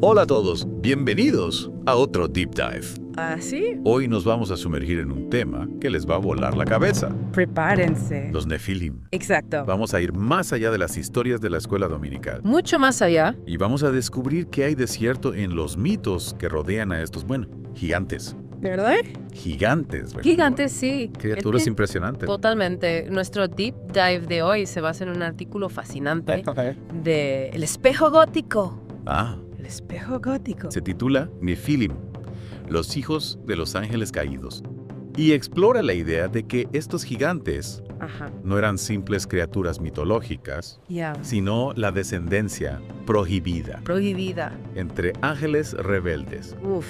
Hola a todos, bienvenidos a otro Deep Dive. ¿Ah, sí? Hoy nos vamos a sumergir en un tema que les va a volar la cabeza. Prepárense. Los Nefilim. Exacto. Vamos a ir más allá de las historias de la escuela dominical. Mucho más allá. Y vamos a descubrir qué hay de cierto en los mitos que rodean a estos, gigantes. ¿Verdad? Gigantes, ¿verdad? Gigantes, sí. Criaturas impresionantes. Totalmente. Nuestro deep dive de hoy se basa en un artículo fascinante de El espejo gótico. Ah, El espejo gótico. se titula Nefilim, los hijos de los ángeles caídos. Y explora la idea de que estos gigantes Ajá. no eran simples criaturas mitológicas, Ya. sino la descendencia prohibida Prohibida. entre ángeles rebeldes. Uf.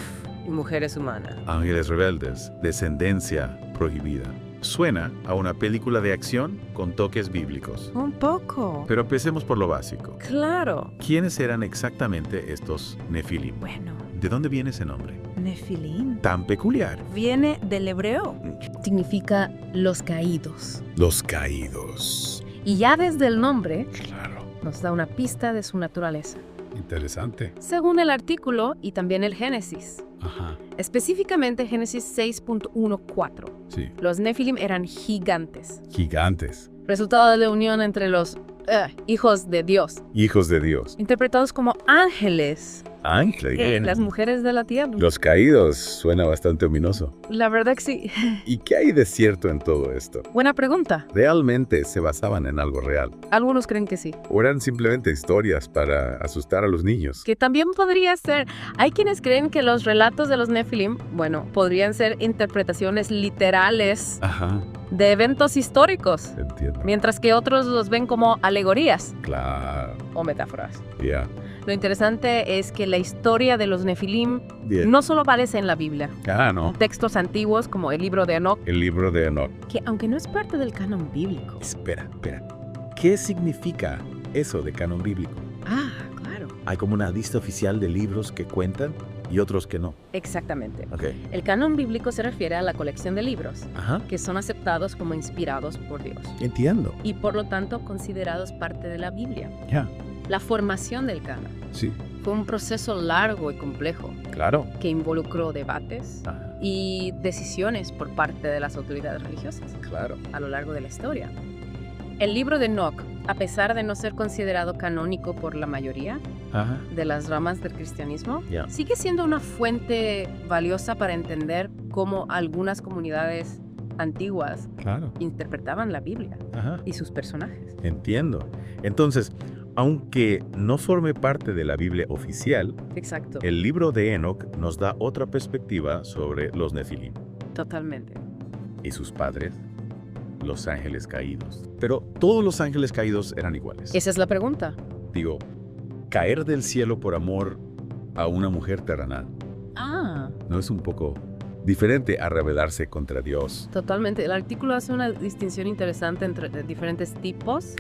Y mujeres humanas. Ángeles rebeldes, descendencia prohibida. Suena a una película de acción con toques bíblicos. Un poco. Pero empecemos por lo básico. Claro. ¿Quiénes eran exactamente estos Nefilim? Bueno, ¿De dónde viene ese nombre? Nefilim Tan peculiar. viene del hebreo. Significa los caídos. Los caídos. Y ya desde el nombre Claro. nos da una pista de su naturaleza. Interesante. Según el artículo y también el Génesis. Ajá. Específicamente Génesis 6.14. Sí. Los Nefilim eran gigantes. Gigantes. Resultado de la unión entre los hijos de Dios. Hijos de Dios. Interpretados como ángeles. Ángeles. Las mujeres de la tierra. Los caídos suena bastante ominoso. La verdad que sí. ¿Y qué hay de cierto en todo esto? Buena pregunta. ¿Realmente se basaban en algo real? Algunos creen que sí. ¿O eran simplemente historias para asustar a los niños? Que también podría ser. Hay quienes creen que los relatos de los Nefilim, podrían ser interpretaciones literales Ajá, de eventos históricos, entiendo. mientras que otros los ven como alegorías Claro, o metáforas. ya. Lo interesante es que la historia de los Nefilim Bien. no solo aparece en la Biblia, Ah, no. en textos antiguos como el libro de Enoch, El libro de Enoch. que aunque no es parte del canon bíblico. Espera. ¿Qué significa eso de canon bíblico? Ah, claro. Hay como una lista oficial de libros que cuentan y otros que no. Exactamente. Ok. El canon bíblico se refiere a la colección de libros Ajá. que son aceptados como inspirados por Dios Entiendo. y por lo tanto considerados parte de la Biblia. Ya. La formación del canon Sí. fue un proceso largo y complejo Claro. que involucró debates Ajá. y decisiones por parte de las autoridades religiosas Claro. a lo largo de la historia. El libro de Enoch, a pesar de no ser considerado canónico por la mayoría Ajá. de las ramas del cristianismo, Ya. sigue siendo una fuente valiosa para entender cómo algunas comunidades antiguas Claro. interpretaban la Biblia Ajá. y sus personajes. Entiendo. Entonces, aunque no forme parte de la Biblia oficial, Exacto, el libro de Enoch nos da otra perspectiva sobre los Nefilim totalmente. y sus padres, los ángeles caídos. Pero todos los ángeles caídos eran iguales. Esa es la pregunta. Digo, caer del cielo por amor a una mujer terrenal, Ah, ¿no es un poco diferente a rebelarse contra Dios? totalmente. El artículo hace una distinción interesante entre diferentes tipos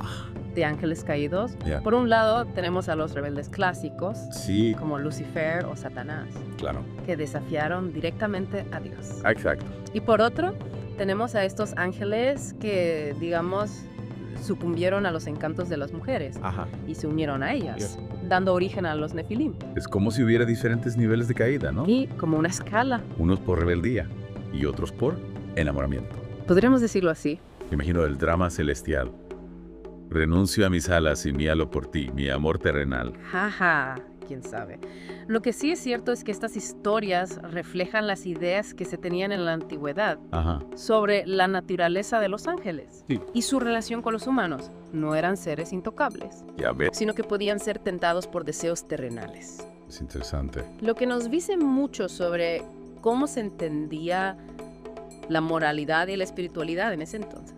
de ángeles caídos. Ya. Por un lado, tenemos a los rebeldes clásicos, Sí, como Lucifer o Satanás, claro. que desafiaron directamente a Dios. Exacto. Y por otro, tenemos a estos ángeles que, digamos, sucumbieron a los encantos de las mujeres Ajá. y se unieron a ellas, dando origen a los Nefilim. Es como si hubiera diferentes niveles de caída, ¿no? Y como una escala, Unos por rebeldía y otros por enamoramiento. podríamos decirlo así. Imagino el drama celestial. Renuncio a mis alas y mi halo por ti, mi amor terrenal. Jaja, quién sabe. Lo que sí es cierto es que estas historias reflejan las ideas que se tenían en la antigüedad Ajá. sobre la naturaleza de los ángeles Sí. y su relación con los humanos. No eran seres intocables, Ya ves. sino que podían ser tentados por deseos terrenales. Es interesante. Lo que nos dice mucho sobre cómo se entendía la moralidad y la espiritualidad en ese entonces.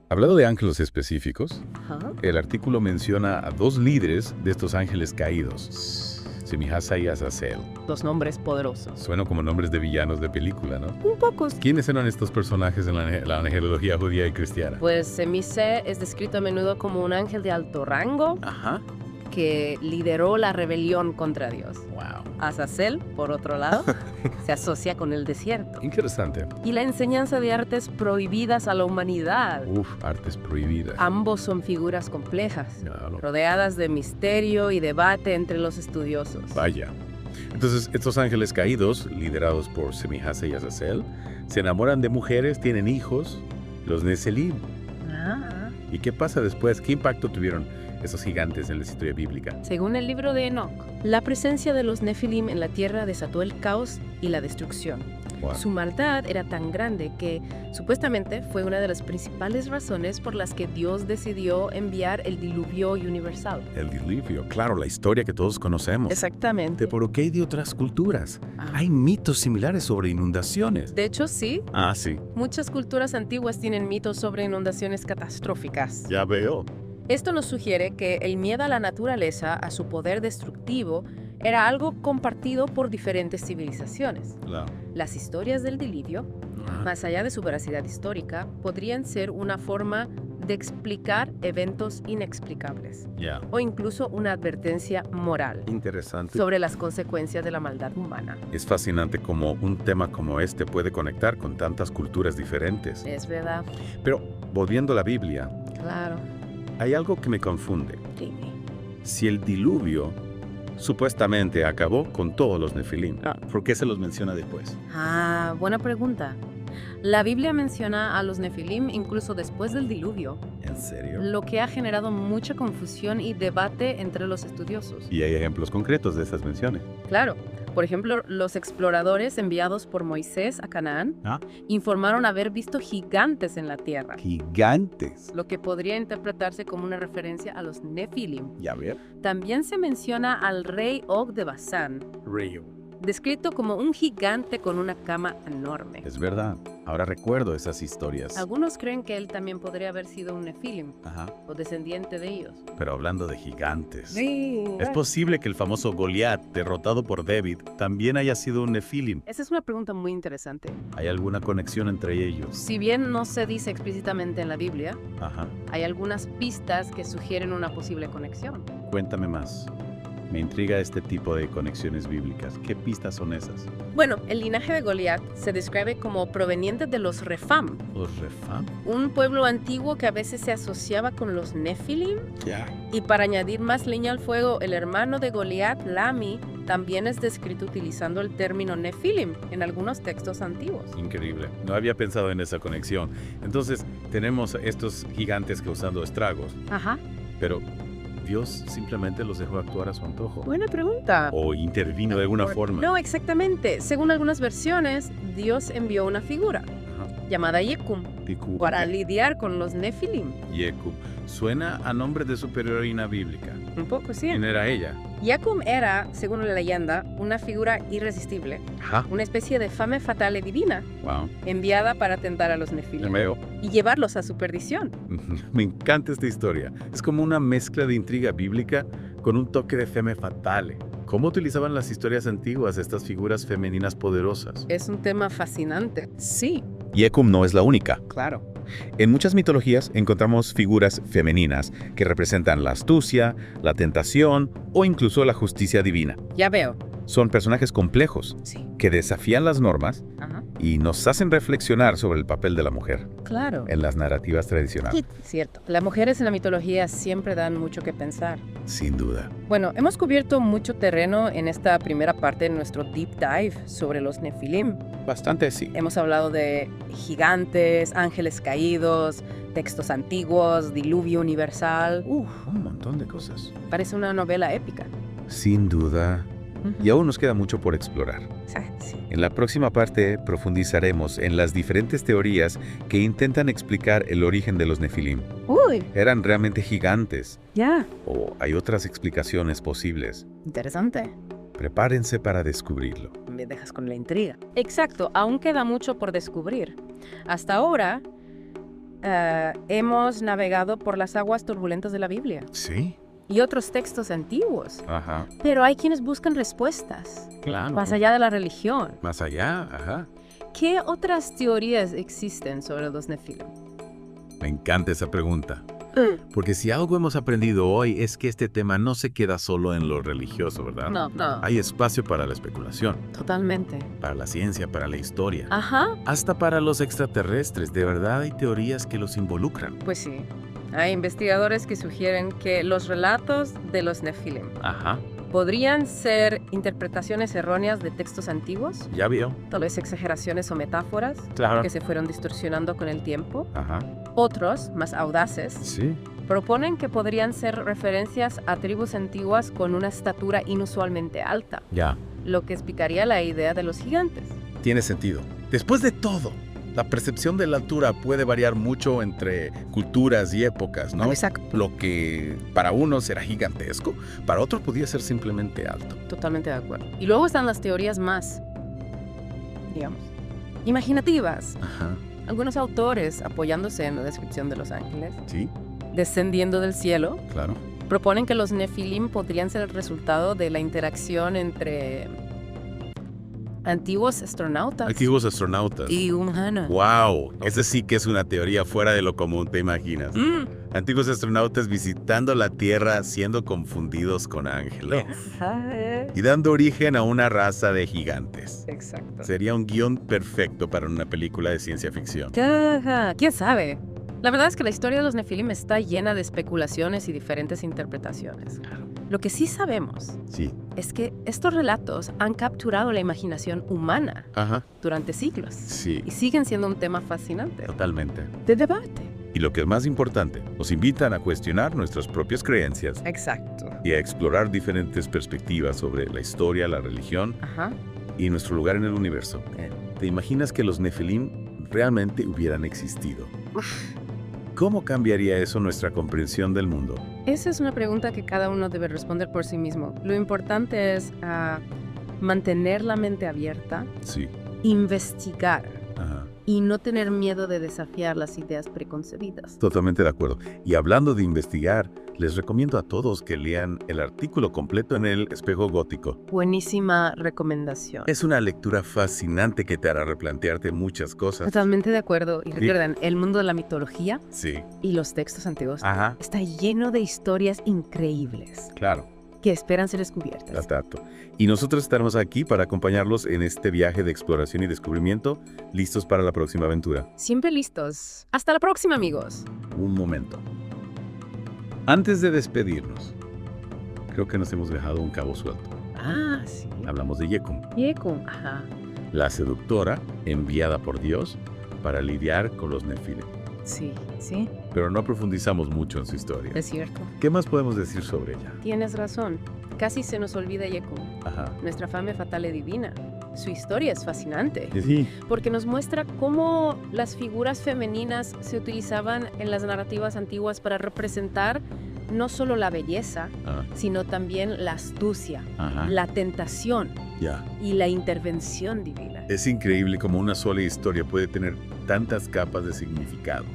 Hablando de ángeles específicos, Ajá. el artículo menciona a dos líderes de estos ángeles caídos, Semihasa y Azazel. Dos nombres poderosos. Suenan como nombres de villanos de película, ¿no? Un poco. ¿Quiénes eran estos personajes en la angelología judía y cristiana? Pues Semise es descrito a menudo como un ángel de alto rango Ajá. que lideró la rebelión contra Dios. Wow. Azazel, por otro lado, se asocia con el desierto Interesante. y la enseñanza de artes prohibidas a la humanidad. Uf, artes prohibidas. Ambos son figuras complejas, Claro. rodeadas de misterio y debate entre los estudiosos. Vaya. Entonces, estos ángeles caídos, liderados por Semihase y Azazel, se enamoran de mujeres, tienen hijos, los Neselim. Ah. ¿Y qué pasa después? ¿Qué impacto tuvieron esos gigantes en la historia bíblica? Según el libro de Enoch, la presencia de los Nefilim en la tierra desató el caos y la destrucción. Wow. Su maldad era tan grande que supuestamente fue una de las principales razones por las que Dios decidió enviar el diluvio universal. El diluvio, claro, la historia que todos conocemos. Exactamente. ¿Pero qué hay de otras culturas? Ah. Hay mitos similares sobre inundaciones. De hecho, sí, Ah, sí. muchas culturas antiguas tienen mitos sobre inundaciones catastróficas. Ya veo. Esto nos sugiere que el miedo a la naturaleza, a su poder destructivo, era algo compartido por diferentes civilizaciones. Claro. Las historias del diluvio, más allá de su veracidad histórica, podrían ser una forma de explicar eventos inexplicables Ya. o incluso una advertencia moral Interesante. sobre las consecuencias de la maldad humana. Es fascinante cómo un tema como este puede conectar con tantas culturas diferentes. Es verdad, Pero, volviendo a la Biblia, claro. hay algo que me confunde. Dime. Si el diluvio supuestamente acabó con todos los Nefilim, ¿por qué se los menciona después? Ah, buena pregunta. La Biblia menciona a los Nefilim incluso después del diluvio, ¿En serio? lo que ha generado mucha confusión y debate entre los estudiosos. Y hay ejemplos concretos de esas menciones. Claro, por ejemplo, los exploradores enviados por Moisés a Canaán Ah. informaron haber visto gigantes en la tierra, Gigantes. lo que podría interpretarse como una referencia a los Nefilim. Ya ver. También se menciona al rey Og de Basán, Río. descrito como un gigante con una cama enorme. Es verdad. Ahora recuerdo esas historias. Algunos creen que él también podría haber sido un Nefilim Ajá. o descendiente de ellos. Pero hablando de gigantes. Sí. ¿Es posible que el famoso Goliat, derrotado por David, también haya sido un Nefilim? Esa es una pregunta muy interesante. ¿Hay alguna conexión entre ellos? Si bien no se dice explícitamente en la Biblia, Ajá. hay algunas pistas que sugieren una posible conexión. Cuéntame más. Me intriga este tipo de conexiones bíblicas. ¿Qué pistas son esas? Bueno, el linaje de Goliat se describe como proveniente de los Refam, ¿Los Refam? un pueblo antiguo que a veces se asociaba con los Nefilim. Ya. Y para añadir más leña al fuego, el hermano de Goliat, Lami, también es descrito utilizando el término Nefilim en algunos textos antiguos. Increíble. No había pensado en esa conexión. Entonces, tenemos estos gigantes causando estragos, Ajá. pero Dios simplemente los dejó actuar a su antojo. Buena pregunta. O intervino de alguna forma. No, exactamente. Según algunas versiones, Dios envió una figura Ajá. llamada Yekum Tiku. para lidiar con los Nefilim. Yekub. Suena a nombre de superheroína bíblica. Un poco, sí. ¿Quién era ella? Yakum era, según la leyenda, una figura irresistible, Ajá. una especie de fame fatale divina, Wow. enviada para tentar a los Nefilim Veo. y llevarlos a su perdición. Me encanta esta historia. Es como una mezcla de intriga bíblica con un toque de femme fatale. ¿Cómo utilizaban las historias antiguas estas figuras femeninas poderosas? Es un tema fascinante. Sí, Yekum no es la única. claro. En muchas mitologías encontramos figuras femeninas que representan la astucia, la tentación o incluso la justicia divina. Ya veo. Son personajes complejos Sí. que desafían las normas Ajá. y nos hacen reflexionar sobre el papel de la mujer Claro. en las narrativas tradicionales. Cierto. Las mujeres en la mitología siempre dan mucho que pensar. Sin duda. Bueno, hemos cubierto mucho terreno en esta primera parte de nuestro deep dive sobre los Nefilim. Bastante sí. Hemos hablado de gigantes, ángeles caídos, textos antiguos, diluvio universal. Un montón de cosas. Parece una novela épica. Sin duda. Y aún nos queda mucho por explorar. Sí. En la próxima parte profundizaremos en las diferentes teorías que intentan explicar el origen de los Nefilim. Uy, ¿Eran realmente gigantes? ya. ¿O hay otras explicaciones posibles? Interesante. Prepárense para descubrirlo. Me dejas con la intriga. Exacto, aún queda mucho por descubrir. Hasta ahora hemos navegado por las aguas turbulentas de la Biblia ¿Sí? y otros textos antiguos. Ajá. Pero hay quienes buscan respuestas, Claro. más allá de la religión. Más allá, ajá. ¿Qué otras teorías existen sobre los Nefilim? Me encanta esa pregunta. Porque si algo hemos aprendido hoy es que este tema no se queda solo en lo religioso, ¿verdad? No, Hay espacio para la especulación, totalmente. para la ciencia, para la historia. Ajá, Hasta para los extraterrestres. De verdad hay teorías que los involucran. pues sí. Hay investigadores que sugieren que los relatos de los Nefilim Ajá. Podrían ser interpretaciones erróneas de textos antiguos, Ya vio. tal vez exageraciones o metáforas Claro. que se fueron distorsionando con el tiempo. Ajá. Otros, más audaces, Sí. proponen que podrían ser referencias a tribus antiguas con una estatura inusualmente alta, Ya. lo que explicaría la idea de los gigantes. Tiene sentido. Después de todo, la percepción de la altura puede variar mucho entre culturas y épocas, ¿no? Exacto. Lo que para unos será gigantesco, para otros podría ser simplemente alto. Totalmente de acuerdo. Y luego están las teorías más, digamos, imaginativas. Ajá. Algunos autores, apoyándose en la descripción de los ángeles, Sí, descendiendo del cielo, claro. proponen que los nefilim podrían ser el resultado de la interacción entre antiguos astronautas Antiguos astronautas. y humanos. ¡Wow! Esa sí que es una teoría fuera de lo común, ¿te imaginas? Antiguos astronautas visitando la Tierra siendo confundidos con ángeles y dando origen a una raza de gigantes. Exacto. Sería un guión perfecto para una película de ciencia ficción. Ajá, ¿quién sabe? La verdad es que la historia de los nefilim está llena de especulaciones y diferentes interpretaciones. Lo que sí sabemos Sí. es que estos relatos han capturado la imaginación humana Ajá. durante siglos Sí, y siguen siendo un tema fascinante totalmente. de debate. Y lo que es más importante, nos invitan a cuestionar nuestras propias creencias Exacto. y a explorar diferentes perspectivas sobre la historia, la religión Ajá. y nuestro lugar en el universo. ¿Te imaginas que los Nefilim realmente hubieran existido? ¿Cómo cambiaría eso nuestra comprensión del mundo? Esa es una pregunta que cada uno debe responder por sí mismo. Lo importante es mantener la mente abierta, Sí. investigar Ajá. y no tener miedo de desafiar las ideas preconcebidas. Totalmente de acuerdo. Y hablando de investigar, les recomiendo a todos que lean el artículo completo en El Espejo Gótico. Buenísima recomendación. Es una lectura fascinante que te hará replantearte muchas cosas. Totalmente de acuerdo. Y recuerden, el mundo de la mitología Sí. y los textos antiguos Ajá. está lleno de historias increíbles Claro. que esperan ser La descubiertas. trato. Y nosotros estaremos aquí para acompañarlos en este viaje de exploración y descubrimiento, listos para la próxima aventura. Siempre listos. Hasta la próxima, amigos. Un momento. Antes de despedirnos, creo que nos hemos dejado un cabo suelto. Sí. Hablamos de Yekun, Yekun. Ajá. la seductora enviada por Dios para lidiar con los Nefilim. Sí, Sí. Pero no profundizamos mucho en su historia. es cierto. ¿Qué más podemos decir sobre ella? Tienes razón. Casi se nos olvida Yekun, Ajá. nuestra femme fatale divina. Su historia es fascinante, Sí. porque nos muestra cómo las figuras femeninas se utilizaban en las narrativas antiguas para representar no solo la belleza, Ah, sino también la astucia, ajá. la tentación Ya. y la intervención divina. Es increíble cómo una sola historia puede tener tantas capas de significado.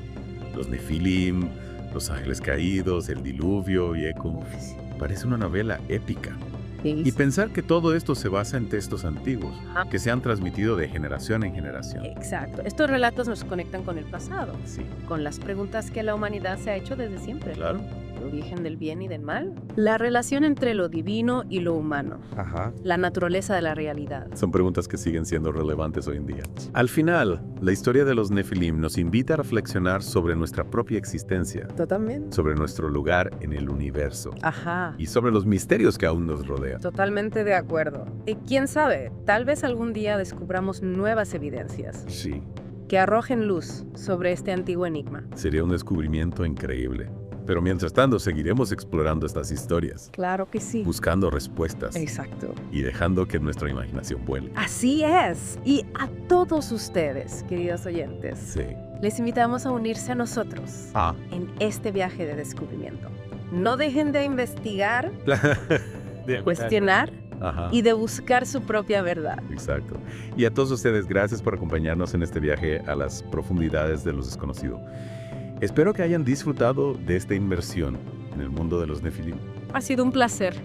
Los Nefilim, los ángeles caídos, el diluvio, Yekun. Uf, sí. Parece una novela épica. Sí, Y pensar que todo esto se basa en textos antiguos, Ajá. que se han transmitido de generación en generación. Exacto. Estos relatos nos conectan con el pasado, Sí, con las preguntas que la humanidad se ha hecho desde siempre. claro. El origen del bien y del mal. La relación entre lo divino y lo humano. Ajá. La naturaleza de la realidad. Son preguntas que siguen siendo relevantes hoy en día. Al final, la historia de los Nefilim nos invita a reflexionar sobre nuestra propia existencia, Totalmente. sobre nuestro lugar en el universo Ajá. y sobre los misterios que aún nos rodean. Totalmente de acuerdo. Y quién sabe, tal vez algún día descubramos nuevas evidencias Sí, que arrojen luz sobre este antiguo enigma. sería un descubrimiento increíble. Pero mientras tanto, seguiremos explorando estas historias, Claro que sí. buscando respuestas Exacto. y dejando que nuestra imaginación vuele. Así es. Y a todos ustedes, queridos oyentes, Sí. les invitamos a unirse a nosotros Ah. en este viaje de descubrimiento. No dejen de investigar, cuestionar Ajá. y de buscar su propia verdad. Exacto. Y a todos ustedes, gracias por acompañarnos en este viaje a las profundidades de lo desconocido. Espero que hayan disfrutado de esta inmersión en el mundo de los Nefilim. Ha sido un placer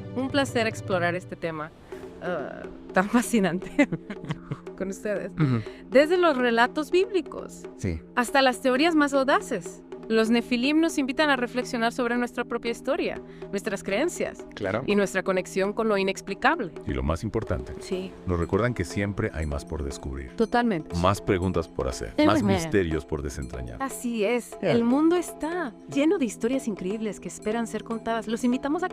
explorar este tema tan fascinante con ustedes. Desde los relatos bíblicos Sí. hasta las teorías más audaces. Los Nefilim nos invitan a reflexionar sobre nuestra propia historia, nuestras creencias Claro. y nuestra conexión con lo inexplicable. Y lo más importante, Sí, nos recuerdan que siempre hay más por descubrir. totalmente. Más preguntas por hacer. Más misterios por desentrañar. Así es, el mundo está lleno de historias increíbles que esperan ser contadas. Los invitamos a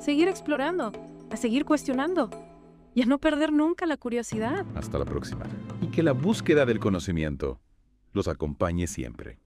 seguir explorando a seguir cuestionando y a no perder nunca la curiosidad. Hasta la próxima. Y que la búsqueda del conocimiento los acompañe siempre.